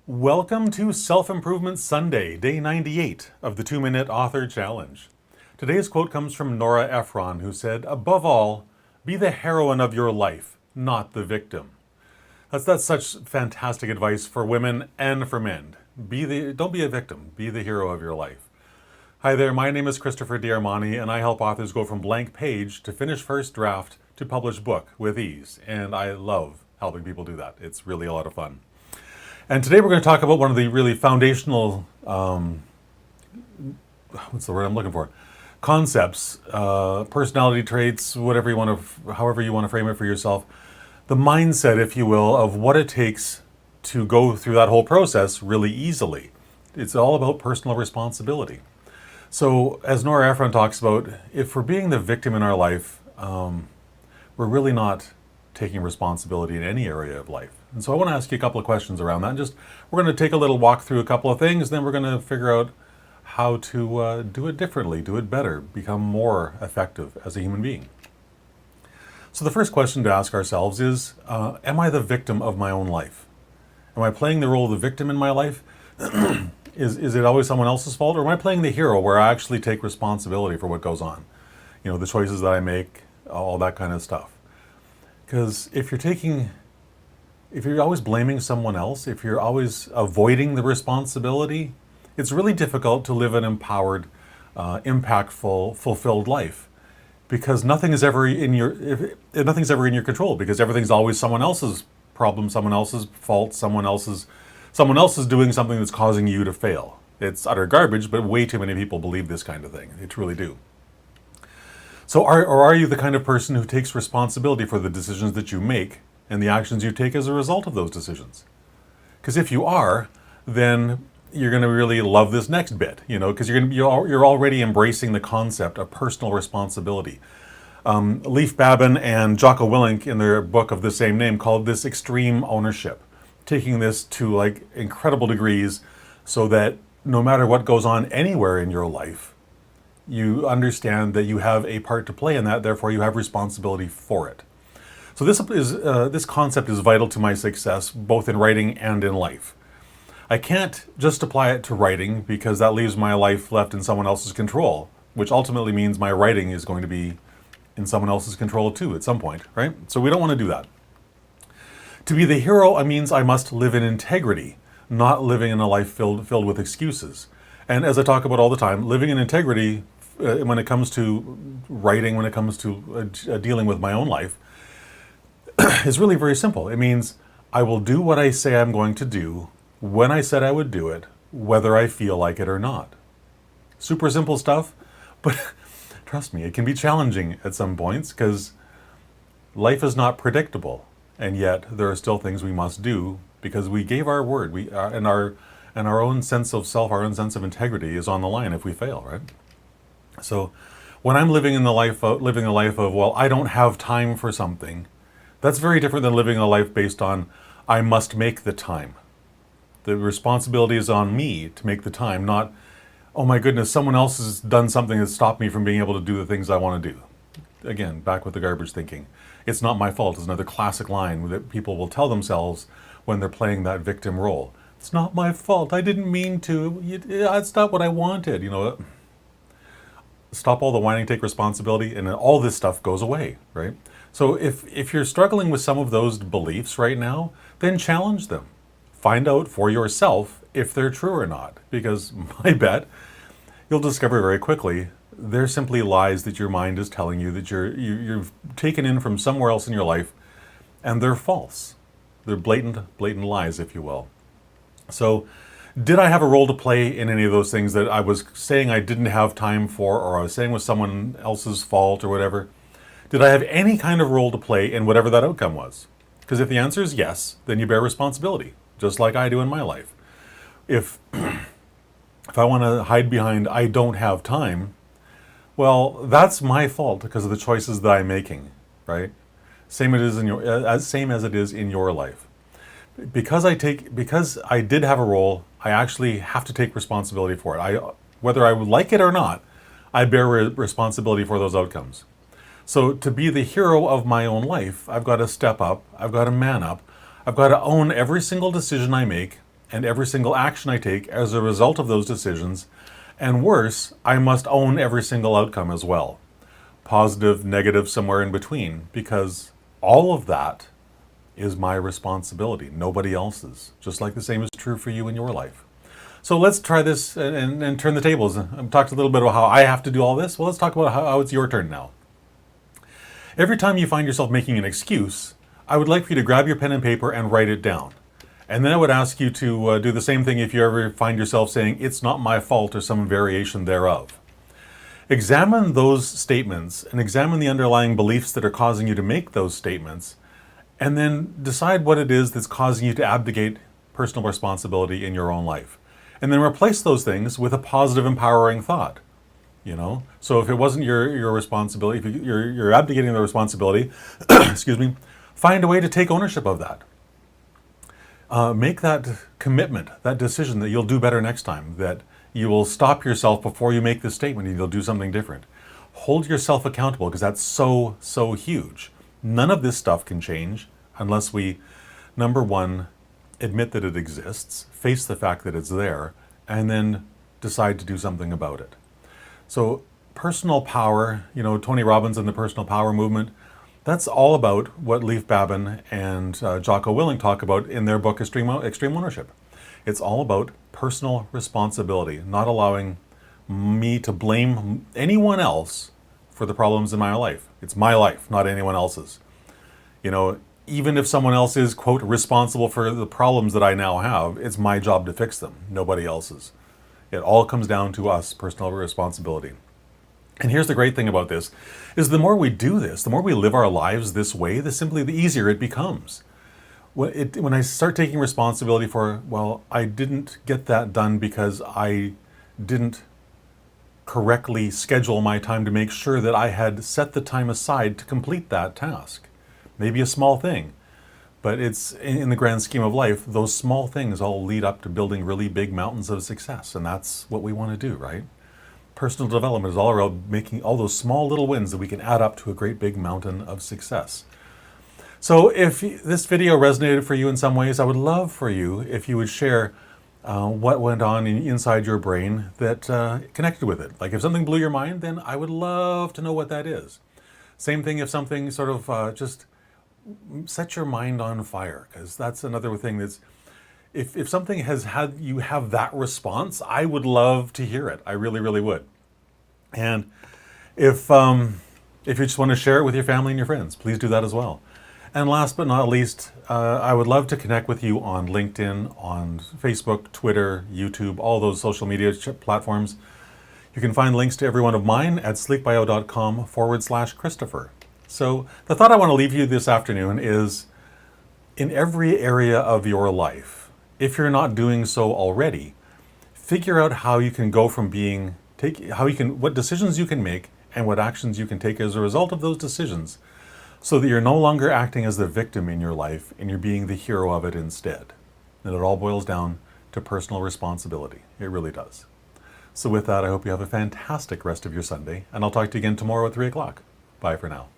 Welcome to Self-Improvement Sunday, day 98 of the 2-Minute Author Challenge. Today's quote comes from Nora Ephron, who said, "Above all, be the heroine of your life, not the victim." That's such fantastic advice for women and for men. Don't be a victim, be the hero of your life. Hi there, my name is Christopher D'Armani, and I help authors go from blank page to finished first draft to published book with ease. And I love helping people do that. It's really a lot of fun. And today we're going to talk about one of the really foundational, what's the word I'm looking for? Concepts, personality traits, however you want to frame it for yourself. The mindset, if you will, of what it takes to go through that whole process really easily. It's all about personal responsibility. So, as Nora Ephron talks about, if we're being the victim in our life, we're really not taking responsibility in any area of life. And so I want to ask you a couple of questions around that. We're going to take a little walk through a couple of things, then we're going to figure out how to do it differently, do it better, become more effective as a human being. So the first question to ask ourselves is, am I the victim of my own life? Am I playing the role of the victim in my life? Is it always someone else's fault? Or am I playing the hero where I actually take responsibility for what goes on? You know, the choices that I make, all that kind of stuff. Because if you're always blaming someone else, if you're always avoiding the responsibility, it's really difficult to live an empowered, impactful, fulfilled life. Because nothing's ever in your control, because everything's always someone else's problem, someone else's fault, someone else is doing something that's causing you to fail. It's utter garbage, but way too many people believe this kind of thing. They truly do. So are you the kind of person who takes responsibility for the decisions that you make and the actions you take as a result of those decisions? Because if you are, then you're going to really love this next bit, because you're already embracing the concept of personal responsibility. Leif Babin and Jocko Willink, in their book of the same name, called this extreme ownership, taking this to like incredible degrees so that no matter what goes on anywhere in your life, you understand that you have a part to play in that, therefore you have responsibility for it. So this concept is vital to my success, both in writing and in life. I can't just apply it to writing because that leaves my life left in someone else's control, which ultimately means my writing is going to be in someone else's control too at some point, right? So we don't want to do that. To be the hero means I must live in integrity, not living in a life filled with excuses. And as I talk about all the time, living in integrity when it comes to writing, when it comes to dealing with my own life, is really very simple. It means I will do what I say I'm going to do when I said I would do it, whether I feel like it or not. Super simple stuff, but trust me, it can be challenging at some points because life is not predictable. And yet there are still things we must do because we gave our word. And our own sense of self, our own sense of integrity is on the line if we fail, right? So when I'm living a life of, well, I don't have time for something, that's very different than living a life based on, I must make the time. The responsibility is on me to make the time, not, oh my goodness, someone else has done something that stopped me from being able to do the things I want to do. Again, back with the garbage thinking. It's not my fault is another classic line that people will tell themselves when they're playing that victim role. It's not my fault. I didn't mean to. It's not what I wanted. Stop all the whining, take responsibility, and then all this stuff goes away, right? So if you're struggling with some of those beliefs right now, then challenge them. Find out for yourself if they're true or not. Because my bet, you'll discover very quickly they're simply lies that your mind is telling you that you've taken in from somewhere else in your life, and they're false. They're blatant lies, if you will. So, did I have a role to play in any of those things that I was saying I didn't have time for, or I was saying was someone else's fault or whatever? Did I have any kind of role to play in whatever that outcome was? Because if the answer is yes, then you bear responsibility, just like I do in my life. If I want to hide behind I don't have time, well, that's my fault because of the choices that I'm making, right? Same as it is in your life. Because I did have a role, I actually have to take responsibility for it. Whether I would like it or not, I bear responsibility for those outcomes. So to be the hero of my own life, I've got to step up, I've got to man up, I've got to own every single decision I make and every single action I take as a result of those decisions. And worse, I must own every single outcome as well. Positive, negative, somewhere in between, because all of that is my responsibility, nobody else's. Just like the same is true for you in your life. So let's try this and turn the tables. I've talked a little bit about how I have to do all this. Well, let's talk about how it's your turn now. Every time you find yourself making an excuse, I would like for you to grab your pen and paper and write it down. And then I would ask you to do the same thing if you ever find yourself saying, "It's not my fault," or some variation thereof. Examine those statements and examine the underlying beliefs that are causing you to make those statements, and then decide what it is that's causing you to abdicate personal responsibility in your own life. And then replace those things with a positive, empowering thought. So if it wasn't your responsibility, if you're abdicating the responsibility, excuse me, find a way to take ownership of that. Make that commitment, that decision that you'll do better next time, that you will stop yourself before you make this statement and you'll do something different. Hold yourself accountable, because that's so, so huge. None of this stuff can change unless we, number one, admit that it exists, face the fact that it's there, and then decide to do something about it. So personal power, Tony Robbins and the personal power movement, that's all about what Leif Babin and Jocko Willink talk about in their book, Extreme Ownership. It's all about personal responsibility, not allowing me to blame anyone else for the problems in my life. It's my life, not anyone else's. Even if someone else is, quote, responsible for the problems that I now have, it's my job to fix them, nobody else's. It all comes down to us, personal responsibility. And here's the great thing about this, is the more we do this, the more we live our lives this way, the easier it becomes. When I start taking responsibility for, I didn't get that done because I didn't correctly schedule my time to make sure that I had set the time aside to complete that task. Maybe a small thing, but it's in the grand scheme of life, those small things all lead up to building really big mountains of success, and that's what we want to do, right? Personal development is all about making all those small little wins that we can add up to a great big mountain of success. So if this video resonated for you in some ways, I would love for you if you would share what went on inside your brain that connected with it. Like if something blew your mind, then I would love to know what that is. Same thing if something sort of just set your mind on fire, because that's another thing that's, if something has had you have that response, I would love to hear it. I really, really would. And if you just want to share it with your family and your friends, please do that as well. And last but not least, I would love to connect with you on LinkedIn, on Facebook, Twitter, YouTube, all those social media platforms. You can find links to every one of mine at sleekbio.com/Christopher. So the thought I want to leave you this afternoon is, in every area of your life, if you're not doing so already, figure out how you can go from what decisions you can make and what actions you can take as a result of those decisions, so that you're no longer acting as the victim in your life and you're being the hero of it instead. And it all boils down to personal responsibility. It really does. So with that, I hope you have a fantastic rest of your Sunday, and I'll talk to you again tomorrow at 3 o'clock. Bye for now.